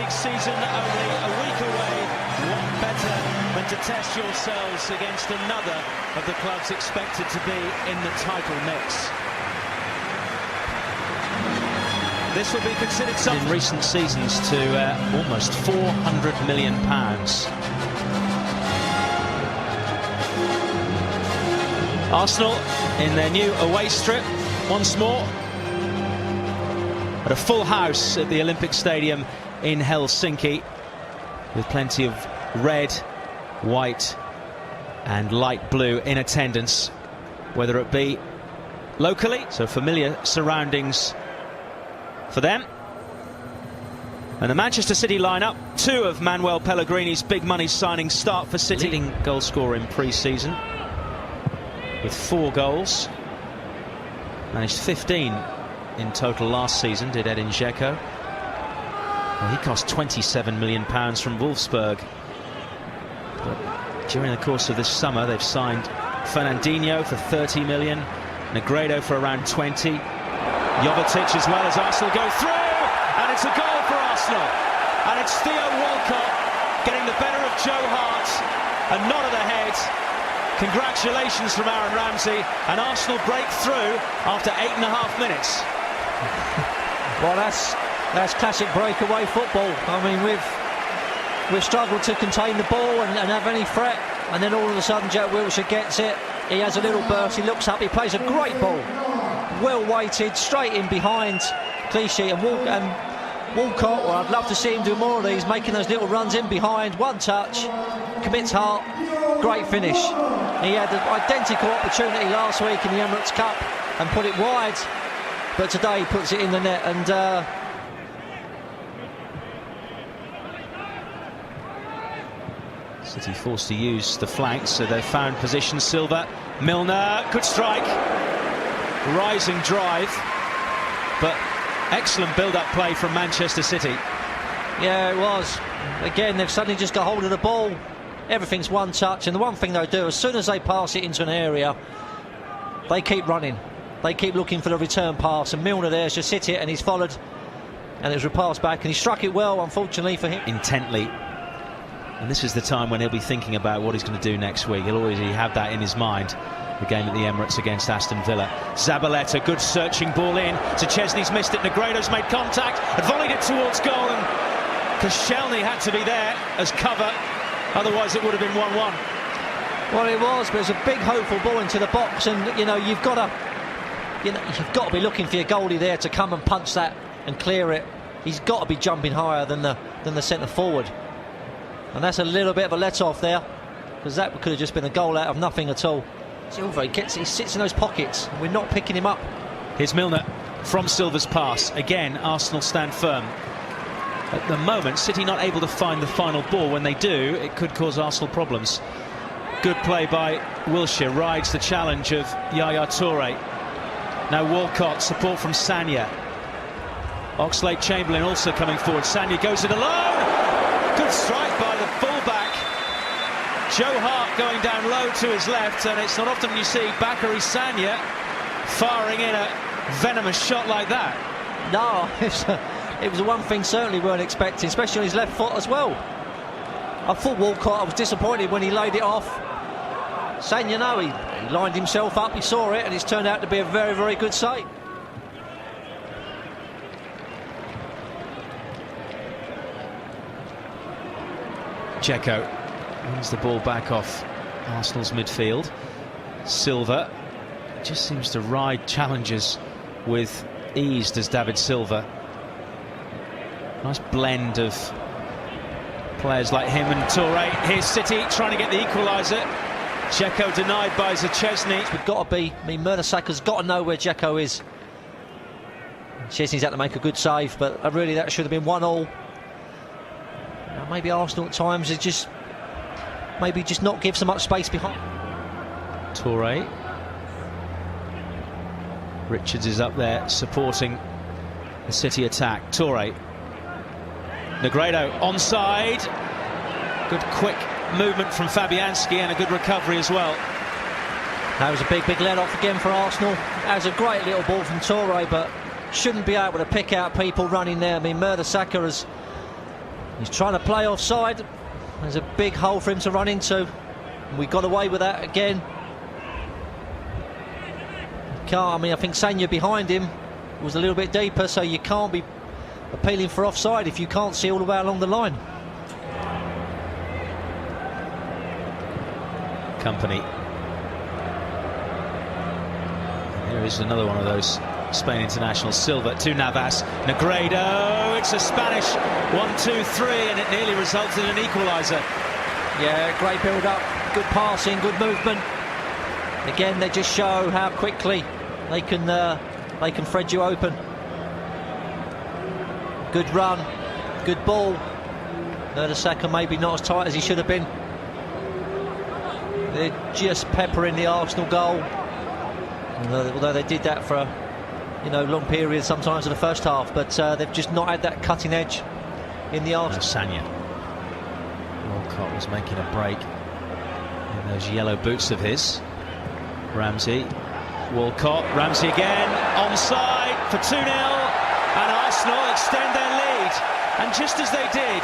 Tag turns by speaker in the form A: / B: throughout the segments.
A: League season only a week away. What better than to test yourselves against another of the clubs expected to be in the title mix. This will be considered something in recent seasons to almost £400 million. Arsenal in their new away strip once more at a full house at the Olympic Stadium in Helsinki, with plenty of red, white and light blue in attendance, whether it be locally, so familiar surroundings for them. And the Manchester City lineup, two of Manuel Pellegrini's big money signings start for City. Leading goal scorer in pre-season with 4 goals. Managed 15 in total last season, did Edin Dzeko. Well, he cost £27 million from Wolfsburg. But during the course of this summer, they've signed Fernandinho for 30 million, Negredo for around 20. Jovetic as well, as Arsenal go through, and it's a goal for Arsenal. And it's Theo Walcott getting the better of Joe Hart, a nod of the head. Congratulations from Aaron Ramsey, and Arsenal break through after 8.5 minutes.
B: Well, that's classic breakaway football. I mean, we've struggled to contain the ball and have any threat, and then all of a sudden Jack Wilshere gets it. He has a little burst, he looks up, he plays a great ball. Well weighted, straight in behind Clichy and Walcott. Well, I'd love to see him do more of these, making those little runs in behind. One touch, commits Hart, great finish. He had an identical opportunity last week in the Emirates Cup and put it wide, but today he puts it in the net. And
A: City forced to use the flanks, so they've found position. Silva, Milner, good strike. Rising drive, but excellent build-up play from Manchester City.
B: Yeah, it was. Again, they've suddenly just got hold of the ball. Everything's one touch, and the one thing they do, as soon as they pass it into an area, they keep running. They keep looking for the return pass, and Milner there's just hit it, and he's followed, and it was repassed back, and he struck it well, unfortunately for him.
A: Intently. And this is the time when he'll be thinking about what he's going to do next week. He'll already have that in his mind. The game at the Emirates against Aston Villa. Zabaleta, good searching ball in to Chesney's missed it. Negredo's made contact and volleyed it towards goal, and Koscielny had to be there as cover, otherwise it would have been 1-1.
B: Well, it was, but it's a big hopeful ball into the box, and you've got to be looking for your goalie there to come and punch that and clear it. He's got to be jumping higher than the centre forward, and that's a little bit of a let off there, because that could have just been a goal out of nothing at all. Silva, he sits in those pockets. We're not picking him up.
A: Here's Milner from Silva's pass. Again, Arsenal stand firm. At the moment, City not able to find the final ball. When they do, it could cause Arsenal problems. Good play by Wilshere, rides the challenge of Yaya Toure. Now Walcott, support from Sagna. Oxlade-Chamberlain also coming forward. Sagna goes it alone. Good strike by the fullback. Joe Hart going down low to his left, and it's not often you see Bakary Sagna firing in a venomous shot like that.
B: No, it was the one thing certainly weren't expecting, especially on his left foot as well. I thought Walcott, I was disappointed when he laid it off. Sagna, no, he lined himself up, he saw it, and it's turned out to be a very, very good save.
A: Dzeko wins the ball back off Arsenal's midfield. Silva just seems to ride challenges with ease, does David Silva. Nice blend of players like him and Toure. Here's City trying to get the equaliser. Dzeko denied by Szczesny.
B: We've got to be, Mertesack's got to know where Dzeko is. Szczesny's had to make a good save, but really that should have been 1-1. Maybe Arsenal at times is just not give so much space behind.
A: Toure. Richards is up there supporting the City attack. Toure. Negredo onside. Good quick movement from Fabianski and a good recovery as well.
B: That was a big let-off again for Arsenal. That was a great little ball from Toure, but shouldn't be able to pick out people running there. Mertesacker has He's trying to play offside. There's a big hole for him to run into. We got away with that again. I mean, I think Sagna behind him was a little bit deeper, so you can't be appealing for offside if you can't see all the way along the line.
A: Kompany. Here is another one of those Spain international. Silva to Navas. Negredo. It's a Spanish 1-2-3, and it nearly resulted in an equaliser.
B: Yeah, great build-up, good passing, good movement. Again, they just show how quickly they can thread you open. Good run, good ball. Mertesacker maybe not as tight as he should have been. They're just peppering the Arsenal goal. Although they did that for long periods sometimes in the first half, but they've just not had that cutting edge in the Arsenal.
A: Sagna. Walcott was making a break in those yellow boots of his. Ramsey, Walcott, Ramsey again, onside for 2-0, and Arsenal extend their lead. And just as they did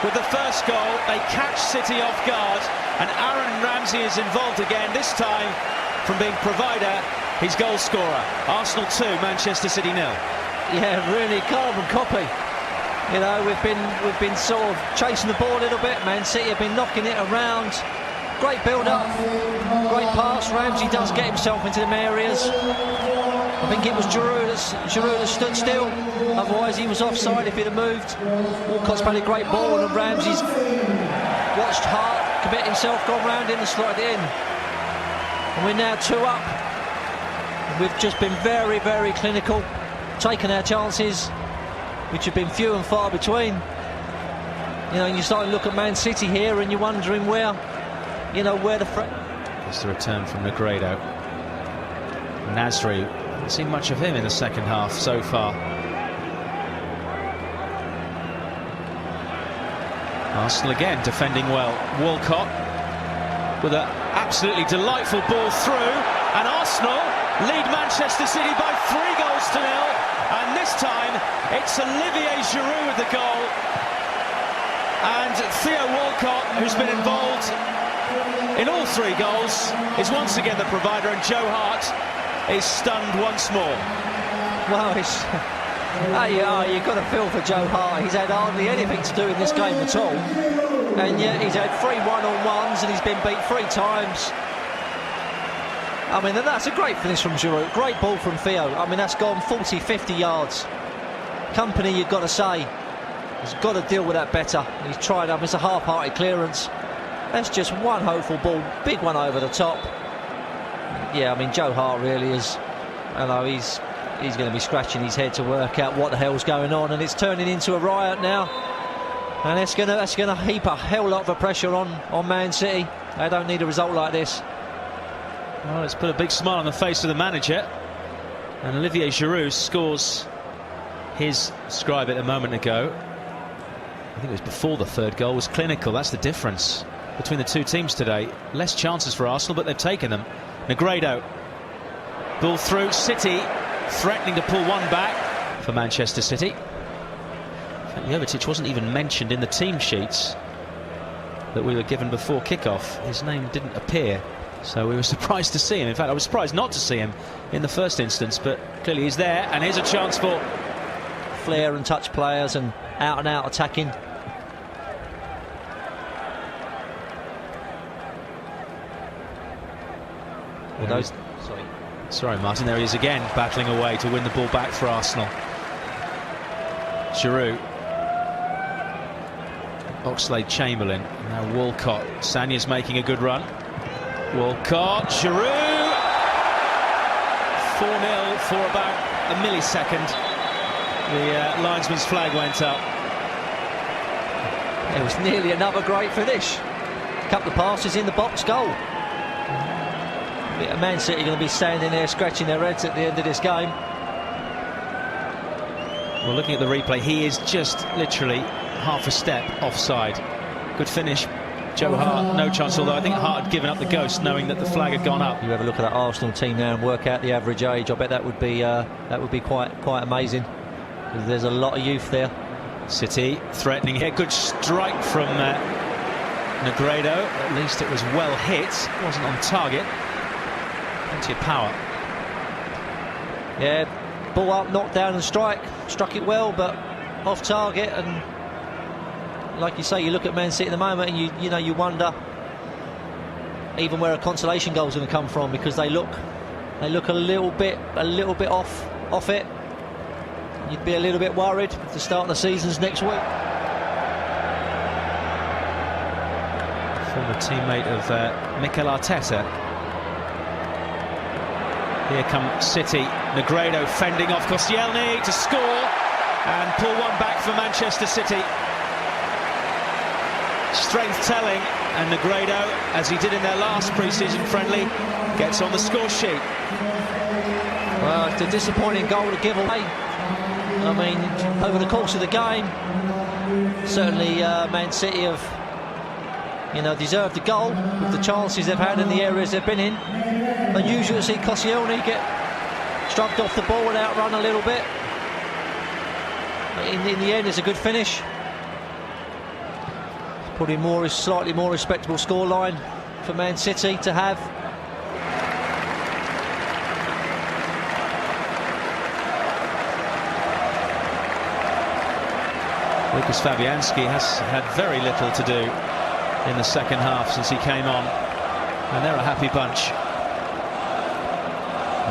A: with the first goal, they catch City off guard, and Aaron Ramsey is involved again, this time from being provider, he's goal scorer. Arsenal 2, Manchester City 0.
B: Yeah, really carbon copy. We've been sort of chasing the ball a little bit. Man City have been knocking it around. Great build-up, great pass. Ramsey does get himself into them areas. I think it was Giroud that stood still. Otherwise, he was offside if he'd have moved. Walcott's played a great ball, and Ramsey's watched Hart commit himself, gone round in and slotted it in. And we're now 2 up. We've just been very, very clinical, taking our chances, which have been few and far between. And you start to look at Man City here, and you're wondering where the threat.
A: It's the return from Negredo. Nasri, haven't seen much of him in the second half so far. Arsenal again defending well. Walcott with an absolutely delightful ball through, and Arsenal lead Manchester City by 3-0. And this time it's Olivier Giroud with the goal, and Theo Walcott, who's been involved in all 3 goals, is once again the provider, and Joe Hart is stunned once more.
B: Well, you've got to feel for Joe Hart. He's had hardly anything to do in this game at all, and yet he's had 3 1-on-1s, and he's been beat 3 times. I mean, that's a great finish from Giroud. Great ball from Theo. I mean, that's gone 40-50 yards. Kompany, you've got to say, has got to deal with that better. He's tried up. It's a half-hearted clearance. That's just one hopeful ball, big one over the top. Yeah, I mean, Joe Hart really is. He's going to be scratching his head to work out what the hell's going on, and it's turning into a riot now. And that's going to heap a hell lot of pressure on Man City. They don't need a result like this.
A: Well, it's put a big smile on the face of the manager, and Olivier Giroud scores his scribe it a moment ago. I think it was before the 3rd goal. Was clinical. That's the difference between the 2 teams today. Less chances for Arsenal, but they've taken them. Negredo, ball through. City threatening to pull one back for Manchester City. In fact, Jovetic wasn't even mentioned in the team sheets that we were given before kickoff. His name didn't appear, so we were surprised to see him. In fact, I was surprised not to see him in the first instance, but clearly he's there, and here's a chance for
B: flair and touch players and out-and-out attacking.
A: Sorry, Martin, there he is again, battling away to win the ball back for Arsenal. Giroud, Oxlade-Chamberlain, now Walcott. Sagna's making a good run. Walcott, Giroud, 4-0 for about a millisecond. The linesman's flag went up.
B: It was nearly another great finish. A couple of passes in the box, goal. Man City going to be standing there scratching their heads at the end of this game.
A: Well, looking at the replay, he is just literally half a step offside. Good finish. Joe Hart, no chance, although I think Hart had given up the ghost knowing that the flag had gone up.
B: You have a look at that Arsenal team now and work out the average age. I bet that would be quite amazing. There's a lot of youth there.
A: City threatening here. Good strike from Negredo. At least it was well hit. Wasn't on target. Plenty of power.
B: Yeah, ball up, knocked down and strike. Struck it well, but off target. And like you say, you look at Man City at the moment, and you wonder even where a consolation goal is going to come from, because they look a little bit off it. You'd be a little bit worried if the start of the season's next week.
A: Former teammate of Mikel Arteta. Here come City. Negredo fending off Koscielny to score and pull one back for Manchester City. Strength telling, and Negredo, as he did in their last pre-season friendly, gets on the score sheet.
B: Well, it's a disappointing goal to give away. I mean, over the course of the game, certainly Man City have, deserved the goal with the chances they've had in the areas they've been in. Unusual to see Koscielny get shrugged off the ball and outrun a little bit. In the end, it's a good finish. Probably slightly more respectable scoreline for Man City to have.
A: Lucas Fabianski has had very little to do in the second half since he came on, and they're a happy bunch.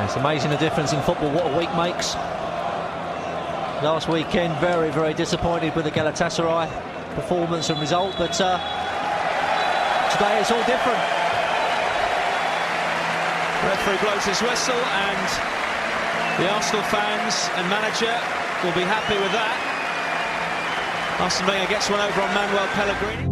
B: It's amazing the difference in football, what a week makes. Last weekend, very, very disappointed with the Galatasaray performance and result, but today it's all different.
A: Referee blows his whistle, and the Arsenal fans and manager will be happy with that. Arsene Wenger gets one over on Manuel Pellegrini.